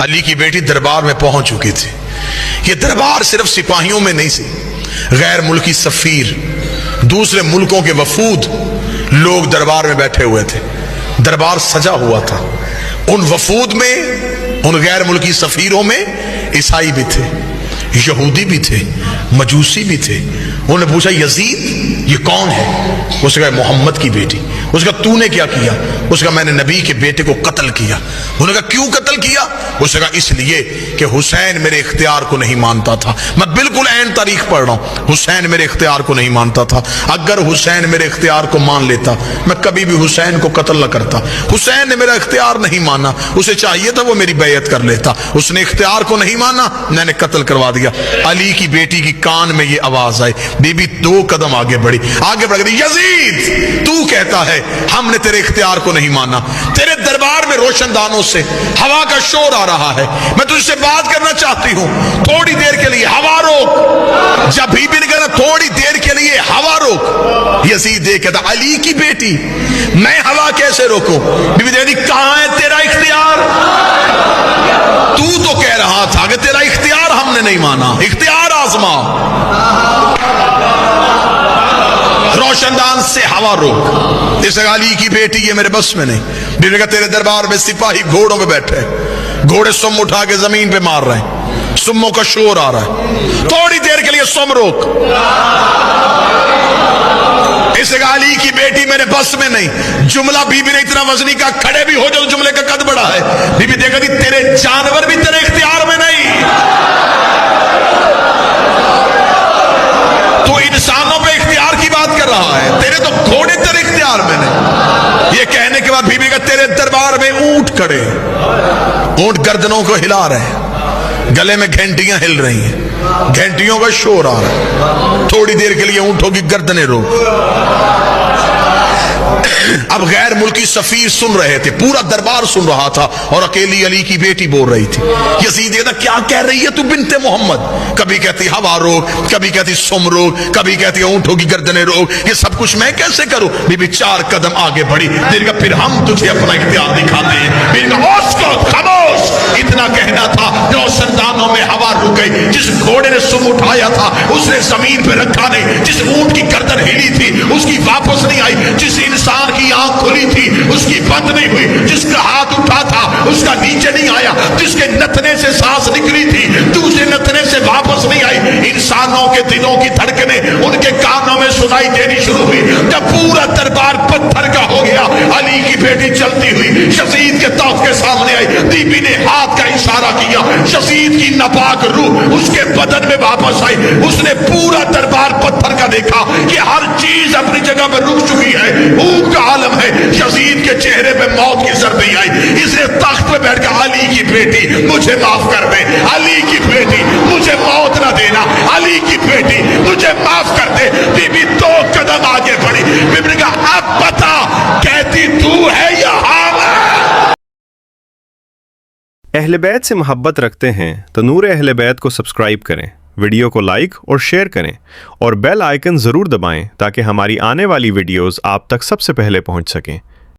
علی کی بیٹی دربار میں پہنچ چکی تھی. یہ دربار صرف سپاہیوں میں نہیں سی، غیر ملکی سفیر، دوسرے ملکوں کے وفود لوگ دربار میں بیٹھے ہوئے تھے. دربار سجا ہوا تھا. ان وفود میں، ان غیر ملکی سفیروں میں عیسائی بھی تھے، یہودی بھی تھے، مجوسی بھی تھے. انہوں نے پوچھا یزید یہ کون ہے؟ اس نے کہا محمد کی بیٹی. اس نے کہا تو نے کیا کیا؟ اس نے کہا میں نے نبی کے بیٹے کو قتل کیا. انہوں نے کہا کیوں قتل کیا؟ اس نے کہا اس لیے کہ حسین میرے اختیار کو نہیں مانتا تھا. میں بالکل عین تاریخ پڑھ رہا ہوں. حسین میرے اختیار کو نہیں مانتا تھا. اگر حسین میرے اختیار کو مان لیتا میں کبھی بھی حسین کو قتل نہ کرتا. حسین نے میرا اختیار نہیں مانا، اسے چاہیے تھا وہ میری بیعت کر لیتا. اس نے اختیار کو نہیں مانا، میں نے قتل کروا دیا. علی کی بیٹی کی کان میں یہ آواز آئی. بی بی 2 قدم آگے بڑھی، آگے بڑھ گئی. یزید تو کہتا ہے ہم نے تیرے اختیار کو نہیں مانا، تیرے دربار میں روشن دانوں سے ہوا کا شور آ رہا ہے، میں تجھ سے بات کرنا چاہتی ہوں، تھوڑی دیر کے لیے ہوا روک. جب بی بی نے کہا تھوڑی دیر کے لیے ہوا روک، یزید یہ کہتا علی کی بیٹی میں ہوا کیسے روکوں؟ بی بی دیکھتی کہاں ہے تیرا اختیار؟ تو کہہ رہا تھا کہ تیرا اختیار ہم نے نہیں مانا، اختیار آزما. روشن دان سے ہوا روک. اس علی کی بیٹی یہ میرے بس میں نہیں. بیوی نے کہا تیرے دربار میں سپاہی گھوڑوں پہ بیٹھے، گھوڑے سم اٹھا کے زمین پہ مار رہے ہیں، سموں کا شور آ رہا ہے، تھوڑی دیر کے لیے سم روک. اس علی کی بیٹی میرے بس میں نہیں. جملہ بی بی نے اتنا وزنی کا کھڑے بھی ہو جو جملے کا قد بڑا ہے. بی بی دیکھا تھی تیرے جانور بھی تیرے اختیار میں نہیں، تو انسانوں پہ اختیار کی بات کر رہا ہے، تیرے تو گھوڑے تیرے اختیار میں نہیں. یہ کہنے کے بعد بی بی کا تیرے دربار میں اونٹ کھڑے، اونٹ گردنوں کو ہلا رہے ہیں، گلے میں گھنٹیاں ہل رہی ہیں، گھنٹیوں کا شور آ رہا ہے. تھوڑی دیر کے لیے اونٹوں کی گردنیں روک. اب غیر ملکی سفیر سن رہے تھے، پورا دربار سن رہا تھا، اور اکیلی علی کی بیٹی بول رہی تھی. یزید کہتا کیا کہہ رہی ہے تو بنت محمد؟ کبھی کہتی ہوا روک، کبھی کہتی سم روک، کبھی کہتی اونٹوں کی گردنیں روک. یہ سب کچھ میں کیسے کروں؟ بی بی 4 قدم آگے بڑھی. دیر کا پھر ہم تجھے اپنا اختیار دکھاتے ہیں. بی بی خاموش. اتنا کہنا تھا، روشن دانوں میں ہوا رک گئی. جس گھوڑے نے سم اٹھایا تھا اس نے زمین پہ رکھا نہیں، جس اونٹ کی گردن ہلی تھی اس کی واپس نہیں آئی، جس انسان کی آنکھ کھلی تھی اس کی بند نہیں ہوئی، جس کا ہاتھ اٹھا تھا اس کا نیچے نہیں آیا، جس کے نتنے سے سانس نکلی تھی دوسرے نتنے سے واپس نہیں آئی. انسانوں کے دلوں کی دھڑکنیں ان کے کانوں میں سنائی دینی شروع ہوئی. جب پورا دربار پتھر کا ہو گیا، علی کی بیٹی چلتی ہوئی یزید کے تخت کے سامنے آئی. بی بی نے ہاتھ کا اشارہ کیا، یزید کی ناپاک روح اس کے بدن میں واپس آئی. اس نے پورا دربار پتھر کا دیکھا کہ ہر چیز اپنی جگہ پر رک چکی ہے، اونٹ کا عالم ہے. یزید کے چہرے پہ موت کی ضربیں آئی. اس نے تخت پہ بیٹھ کر علی کی بیٹی مجھے معاف کر دے، علی کی بیٹی مجھے موت نہ دینا، علی کی بیٹی مجھے معاف کر دے. بی بی 2 قدم آگے بڑھی. بی بی نے کہا اب بتا کہتی تو ہے یا ہم ہے؟ اہل بیت سے محبت رکھتے ہیں تو نور اہل بیت کو سبسکرائب کریں، ویڈیو کو لائک اور شیئر کریں، اور بیل آئیکن ضرور دبائیں تاکہ ہماری آنے والی ویڈیوز آپ تک سب سے پہلے پہنچ سکیں.